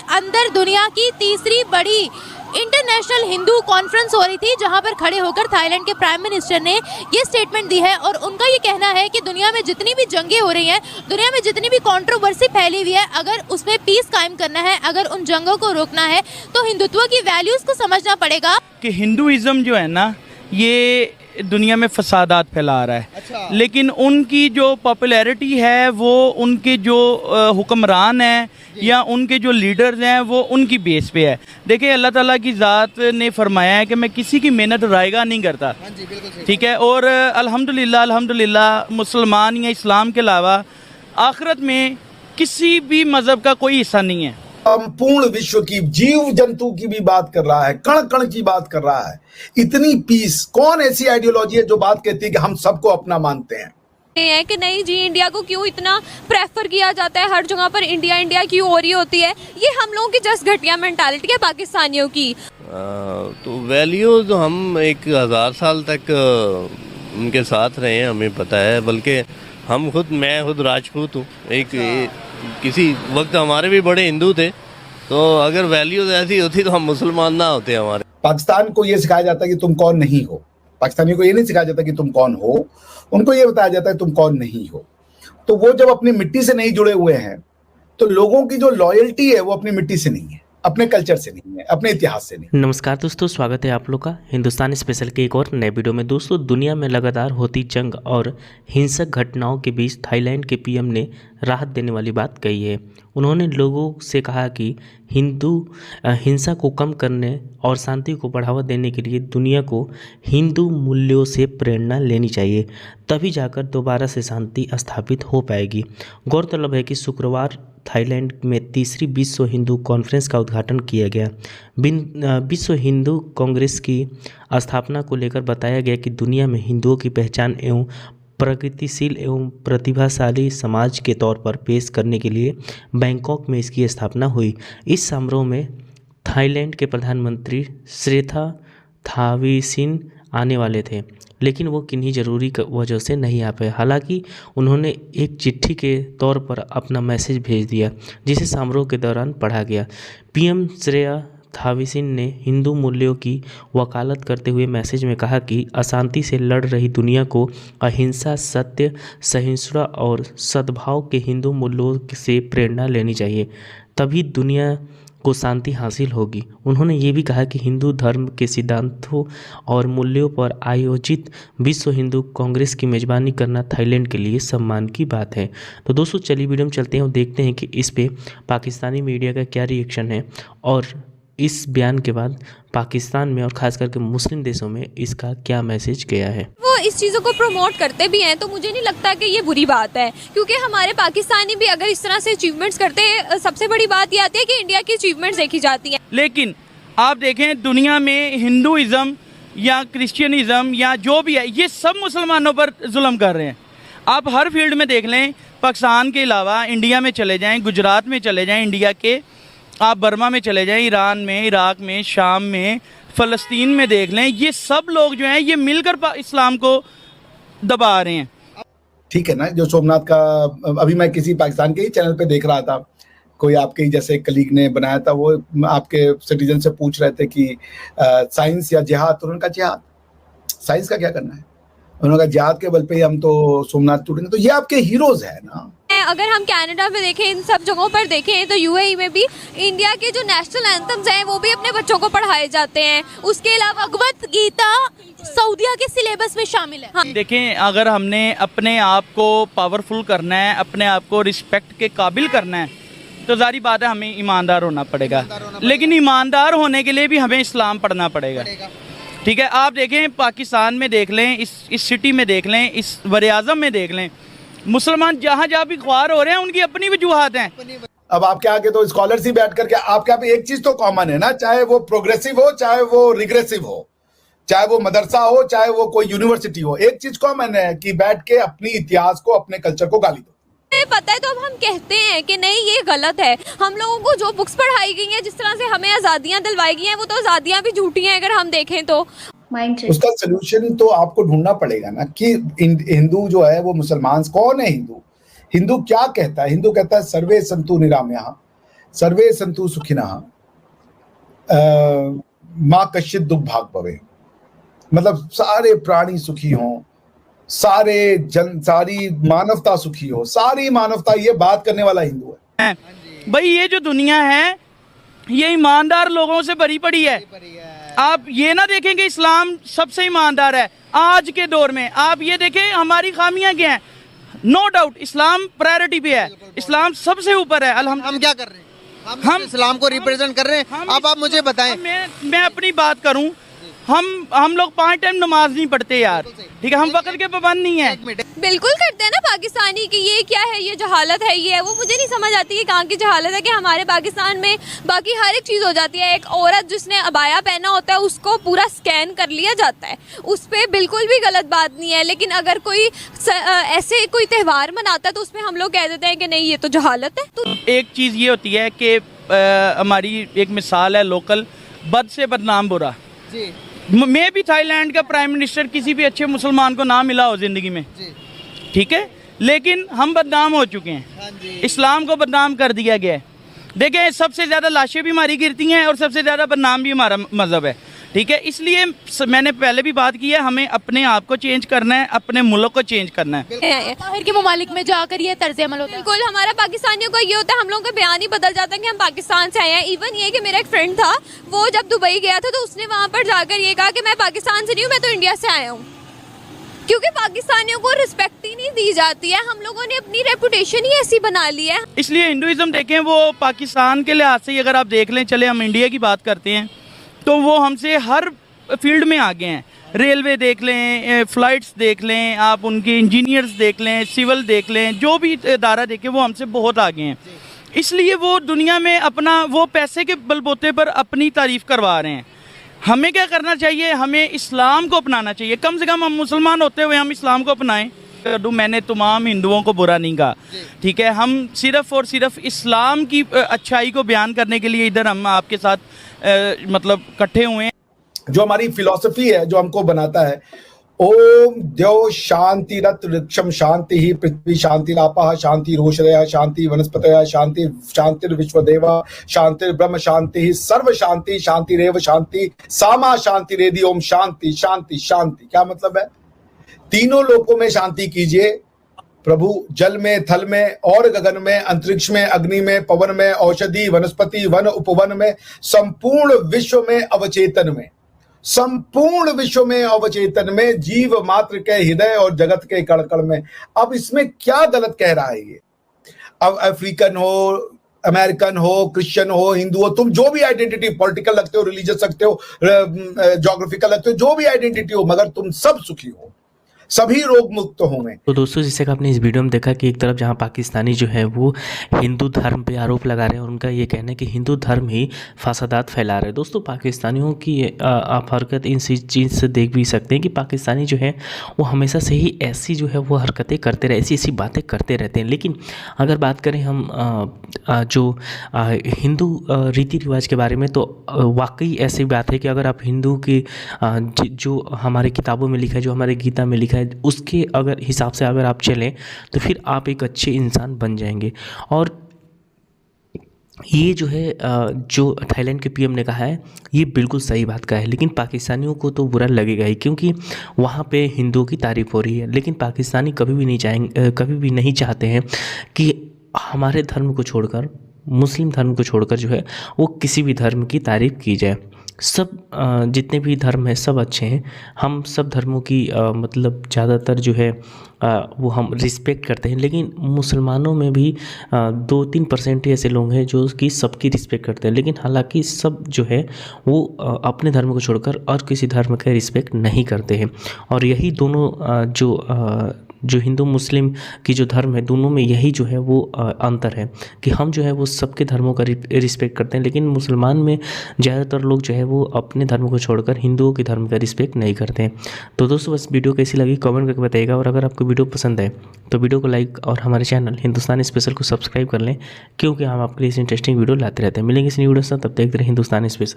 अंदर दुनिया की तीसरी बड़ी इंटरनेशनल हिंदू कॉन्फ्रेंस हो रही थी, जहां पर खड़े होकर थाईलैंड के प्राइम मिनिस्टर ने ये स्टेटमेंट दी है और उनका ये कहना है कि दुनिया में जितनी भी जंगें हो रही हैं, दुनिया में जितनी भी कंट्रोवर्सी फैली हुई है, अगर उसमें पीस कायम करना है, अगर उन जंगों को रोकना है, तो हिंदुत्व की वैल्यूज को समझना पड़ेगा कि हिंदुइज्म जो है ना, ये दुनिया में फसादात फैला रहा है। अच्छा। लेकिन उनकी जो पॉपुलैरिटी है वो उनके जो हुक्मरान हैं या उनके जो लीडर्स हैं वो उनकी बेस पे है। देखिए, अल्लाह ताला की ज़ात ने फरमाया है कि मैं किसी की मेहनत रायगा नहीं करता। हाँ जी, बिल्कुल सही। ठीक है। और अल्हम्दुलिल्लाह मुसलमान या इस्लाम के अलावा आखिरत में किसी भी मज़हब का कोई हिस्सा नहीं है। संपूर्ण विश्व की जीव जंतु की भी बात कर रहा है, कण कण की बात कर रहा है। इतनी पीस, कौन ऐसी आइडियोलॉजी है जो बात कहती है कि हम सबको अपना मानते हैं? है कि नहीं जी, इंडिया को क्यों इतना प्रेफर किया जाता है, हर जगह पर इंडिया इंडिया क्यों हो रही होती है? ये हम लोगों की जस्ट घटिया मेंटालिटी है पाकिस्तानियों की। तो वैल्यूज हम 1000 साल तक उनके साथ रहे हैं, हमें पता है। बल्कि मैं खुद राजपूत हूँ। किसी वक्त हमारे भी बड़े हिंदू थे, तो अगर वैल्यूज ऐसी होती तो हम मुसलमान ना होते। हमारे पाकिस्तान को यह सिखाया जाता है कि तुम कौन नहीं हो। पाकिस्तानियों को यह नहीं सिखाया जाता कि तुम कौन हो, उनको यह बताया जाता है तुम कौन नहीं हो। तो वो जब अपनी मिट्टी से नहीं जुड़े हुए हैं, तो लोगों की जो लॉयल्टी है वो अपनी मिट्टी से नहीं है, अपने कल्चर से नहीं है, अपने इतिहास से नहीं। नमस्कार दोस्तों, स्वागत है आप लोग का हिंदुस्तान स्पेशल के एक और नए वीडियो में। दोस्तों, दुनिया में लगातार होती जंग और हिंसक घटनाओं के बीच थाईलैंड के पीएम ने राहत देने वाली बात कही है। उन्होंने लोगों से कहा कि हिंसा को कम करने और शांति को बढ़ावा देने के लिए दुनिया को हिंदू मूल्यों से प्रेरणा लेनी चाहिए, तभी जाकर दोबारा से शांति स्थापित हो पाएगी। गौरतलब है कि शुक्रवार थाईलैंड में तीसरी विश्व हिंदू कॉन्फ्रेंस का उद्घाटन किया गया। विश्व हिंदू कांग्रेस की स्थापना को लेकर बताया गया कि दुनिया में हिंदुओं की पहचान एवं प्रगतिशील एवं प्रतिभाशाली समाज के तौर पर पेश करने के लिए बैंकॉक में इसकी स्थापना हुई। इस समारोह में थाईलैंड के प्रधानमंत्री श्रेथा थाविसिन आने वाले थे, लेकिन वो किन्हीं ज़रूरी वजह से नहीं आ पाए। हालांकि उन्होंने एक चिट्ठी के तौर पर अपना मैसेज भेज दिया, जिसे समारोह के दौरान पढ़ा गया। पीएम श्रेया थाविसिन ने हिंदू मूल्यों की वकालत करते हुए मैसेज में कहा कि अशांति से लड़ रही दुनिया को अहिंसा, सत्य, सहिष्णुता और सद्भाव के हिंदू मूल्यों से प्रेरणा लेनी चाहिए, तभी दुनिया को शांति हासिल होगी। उन्होंने ये भी कहा कि हिंदू धर्म के सिद्धांतों और मूल्यों पर आयोजित विश्व हिंदू कांग्रेस की मेज़बानी करना थाईलैंड के लिए सम्मान की बात है। तो दोस्तों, चलिए वीडियो में चलते हैं और देखते हैं कि इस पे पाकिस्तानी मीडिया का क्या रिएक्शन है और इस बयान के बाद पाकिस्तान में और ख़ास करके मुस्लिम देशों में इसका क्या मैसेज गया है। वो इस चीज़ों को प्रमोट करते भी हैं, तो मुझे नहीं लगता कि ये बुरी बात है, क्योंकि हमारे पाकिस्तानी भी अगर इस तरह से अचीवमेंट्स करते हैं, सबसे बड़ी बात ये आती है कि इंडिया की अचीवमेंट्स देखी जाती हैं। लेकिन आप देखें, दुनिया में हिंदुइज्म या क्रिश्चियनिज्म या जो भी है, ये सब मुसलमानों पर जुल्म कर रहे हैं। आप हर फील्ड में देख लें, पाकिस्तान के अलावा इंडिया में चले जाएँ, गुजरात में चले जाएँ, इंडिया के आप बर्मा में चले जाएं, ईरान में, इराक में, शाम में, फ़लस्तीन में देख लें, ये सब लोग जो हैं ये मिलकर इस्लाम को दबा रहे हैं। ठीक है ना, जो सोमनाथ का अभी मैं किसी पाकिस्तान के ही चैनल पे देख रहा था, कोई आपके ही जैसे कलीग ने बनाया था, वो आपके सिटीजन से पूछ रहे थे कि साइंस या जिहाद। तो उन्होंने कहा जिहाद, साइंस का क्या करना है? उन्होंने कहा जिहाद के बल पे ही हम तो सोमनाथ टूटेंगे। तो ये आपके हीरोज है ना। अगर हम कनाडा में देखें, इन सब जगहों पर देखें, तो यूएई में भी इंडिया के जो नेशनल एंथम्स हैं वो भी अपने बच्चों को पढ़ाए जाते हैं। उसके अलावा भगवत गीता सऊदिया के सिलेबस में शामिल है। हाँ। देखें, अगर हमने अपने आप को पावरफुल करना है, अपने आप को रिस्पेक्ट के काबिल करना है, तो जारी बात है हमें ईमानदार होना पड़ेगा। लेकिन ईमानदार होने के लिए भी हमें इस्लाम पढ़ना पड़ेगा। ठीक है। आप देखें, पाकिस्तान में देख लें, इस सिटी में देख लें, इस वज़ीर-ए-आज़म में देख लें, मुसलमान जहाँ जहाँ भी ख्वार हो रहे हैं उनकी अपनी वजूहात हैं। अब आपके आगे तो स्कॉलर्स ही बैठ करके आपके यहाँ पे एक चीज तो कॉमन है ना, चाहे वो प्रोग्रेसिव हो, चाहे वो रिग्रेसिव हो, चाहे वो मदरसा हो, चाहे वो कोई यूनिवर्सिटी हो, एक चीज कॉमन है कि बैठ के अपनी इतिहास को, अपने कल्चर को गाली दो। पता है, तो अब हम कहते हैं कि नहीं ये गलत है। हम लोगों को जो बुक्स पढ़ाई गई हैं, जिस तरह से हमें आज़ादियाँ दिलवाई गई हैं, वो तो आज़ादियाँ भी झूठी हैं अगर हम देखें तो। उसका सोल्यूशन तो आपको ढूंढना पड़ेगा ना कि हिंदू जो है वो मुसलमान कौन है? हिंदू क्या कहता है? हिंदू कहता है सर्वे संतु निरामया, सर्वे संतु सुखिनः माँ कश्चित दुख भाग भवे, मतलब सारे प्राणी सुखी हों, सारी मानवता सुखी हो, सारी मानवता, ये बात करने वाला हिंदू है। भाई ये जो दुनिया है ये ईमानदार लोगों से भरी पड़ी है। आप ये ना देखें कि इस्लाम सबसे ईमानदार है आज के दौर में, आप ये देखें हमारी खामियां क्या हैं। नो डाउट इस्लाम प्रायोरिटी पे है, इस्लाम सबसे ऊपर है। हम क्या कर रहे हैं? हम इस्लाम को रिप्रेजेंट कर रहे हैं। अब आप मुझे बताएं। मैं अपनी बात करूं, हम लोग 5 टाइम नमाज नहीं पढ़ते यार, ठीक है, हम वक्त के पाबंद नहीं है। बिल्कुल करते हैं ना पाकिस्तानी कि ये क्या है, ये जहालत है, ये है वो। मुझे नहीं समझ आती है कहाँ की जहालत है कि हमारे पाकिस्तान में बाकी हर एक चीज़ हो जाती है। एक औरत जिसने अबाया पहना होता है उसको पूरा स्कैन कर लिया जाता है, उस पर बिल्कुल भी गलत बात नहीं है। लेकिन अगर कोई ऐसे कोई त्यौहार मनाता है तो उसमें हम लोग कह देते हैं कि नहीं ये तो जहालत है। तो एक चीज़ ये होती है कि हमारी एक मिसाल है लोकल, बद से बदनाम बुरा। मैं भी थाईलैंड का प्राइम मिनिस्टर किसी भी अच्छे मुसलमान को ना मिला हो जिंदगी में, ठीक है, लेकिन हम बदनाम हो चुके हैं, इस्लाम को बदनाम कर दिया गया है। देखें सबसे ज़्यादा लाशें भी हमारी गिरती हैं और सबसे ज़्यादा बदनाम भी हमारा मज़हब है, ठीक है। इसलिए मैंने पहले भी बात की है, हमें अपने आप को चेंज करना है, अपने मुल्क को चेंज करना है। बाहर के ममालिक में जाकर ये तर्ज अमल होता है। बिल्कुल हमारा पाकिस्तानियों का ये होता है, हम लोगों का बयान ही बदल जाता है कि हम पाकिस्तान से आए हैं। इवन ये कि मेरा एक फ्रेंड था, वो जब दुबई गया था तो उसने वहाँ पर जाकर ये कहा कि मैं पाकिस्तान से नहीं हूँ, मैं तो इंडिया से आया हूँ। क्योंकि पाकिस्तानियों को रिस्पेक्ट ही नहीं दी जाती है, हम लोगों ने अपनी रेपुटेशन ही ऐसी बना ली है। इसलिए हिंदुइज्म देखें वो पाकिस्तान के लिहाज से अगर आप देख लें, चले हम इंडिया की बात करते हैं तो वो हमसे हर फील्ड में आगे हैं। रेलवे देख लें, फ्लाइट्स देख लें, आप उनके इंजीनियर्स देख लें, सिविल देख लें, जो भी इदारा देखें वो हमसे बहुत आगे हैं। इसलिए वो दुनिया में अपना वो पैसे के बलबूते पर अपनी तारीफ करवा रहे हैं। हमें क्या करना चाहिए? हमें इस्लाम को अपनाना चाहिए। कम से कम हम मुसलमान होते हुए हम इस्लाम को अपनाएं। मैंने तमाम हिंदुओं को बुरा नहीं कहा, ठीक है, हम सिर्फ और सिर्फ इस्लाम की अच्छाई को बयान करने के लिए इधर हम आपके साथ मतलब इकट्ठे हुए हैं। जो हमारी फिलॉसफी है, जो हमको बनाता है, ओम द्यौ शांति रत वृक्षम शांति ही पृथ्वी शांति लापा शांति रोषदया शांति वनस्पतया शांति शांतिर विश्वदेवा शांतिर ब्रह्म शांति ही सर्व शांति शांति रेव शांति सामा शांति रेदि ओम शांति शांति शांति। क्या मतलब है? तीनों लोकों में शांति कीजिए प्रभु, जल में, थल में और गगन में, अंतरिक्ष में, अग्नि में, पवन में, औषधि, वनस्पति, वन, उपवन में, संपूर्ण विश्व में, अवचेतन में, संपूर्ण विश्व में, अवचेतन में, जीव मात्र के हृदय और जगत के कण कण में। अब इसमें क्या गलत कह रहा है ये? अब अफ्रीकन हो, अमेरिकन हो, क्रिश्चियन हो, हिंदू हो, तुम जो भी आइडेंटिटी, पॉलिटिकल रखते हो, रिलीजियस रखते हो, ज्योग्राफिकल रखते हो, जो भी आइडेंटिटी हो, मगर तुम सब सुखी हो, सभी रोग मुक्त होंगे। तो दोस्तों, जैसे कि आपने इस वीडियो में देखा कि एक तरफ जहां पाकिस्तानी जो है वो हिंदू धर्म पे आरोप लगा रहे हैं और उनका ये कहना है कि हिंदू धर्म ही फसादात फैला रहे हैं। दोस्तों, पाकिस्तानियों की आप हरकत इन चीज़ से देख भी सकते हैं कि पाकिस्तानी जो है वो हमेशा से ही ऐसी जो है वो हरकतें करते रहे, ऐसी ऐसी बातें करते रहते हैं। लेकिन अगर बात करें हम जो हिंदू रीति रिवाज के बारे में, तो वाकई ऐसी बात है कि अगर आप हिंदू की जो हमारे किताबों में लिखा है, जो हमारे गीता में लिखा है, उसके अगर हिसाब से अगर आप चलें तो फिर आप एक अच्छे इंसान बन जाएंगे। और ये जो है जो थाईलैंड के पीएम ने कहा है, ये बिल्कुल सही बात का है। लेकिन पाकिस्तानियों को तो बुरा लगेगा ही, क्योंकि वहाँ पे हिंदुओं की तारीफ हो रही है। लेकिन पाकिस्तानी कभी भी नहीं चाहते हैं कि हमारे धर्म को छोड़कर, मुस्लिम धर्म को छोड़कर जो है वो किसी भी धर्म की तारीफ की जाए। सब जितने भी धर्म हैं सब अच्छे हैं, हम सब धर्मों की मतलब ज़्यादातर जो है वो हम रिस्पेक्ट करते हैं। लेकिन मुसलमानों में भी 2-3% ही ऐसे लोग हैं जो कि सबकी रिस्पेक्ट करते हैं। लेकिन हालांकि सब जो है वो अपने धर्म को छोड़कर और किसी धर्म का रिस्पेक्ट नहीं करते हैं। और यही दोनों जो हिंदू मुस्लिम की जो धर्म है, दोनों में यही जो है वो अंतर है कि हम जो है वो सबके धर्मों का रिस्पेक्ट करते हैं। लेकिन मुसलमान में ज़्यादातर लोग जो है वो अपने धर्म को छोड़कर हिंदुओं के धर्म का रिस्पेक्ट नहीं करते हैं। तो दोस्तों, बस वीडियो कैसी लगी कमेंट करके बताइएगा। और अगर आपको वीडियो पसंद है तो वीडियो को लाइक और हमारे चैनल हिंदुस्तानी स्पेशल को सब्सक्राइब कर लें, क्योंकि हम आपके लिए इस इंटरेस्टिंग वीडियो लाते रहते हैं। मिलेंगे इस न्यू वीडियो से, तब देखते रहे हिंदुस्तानी स्पेशल।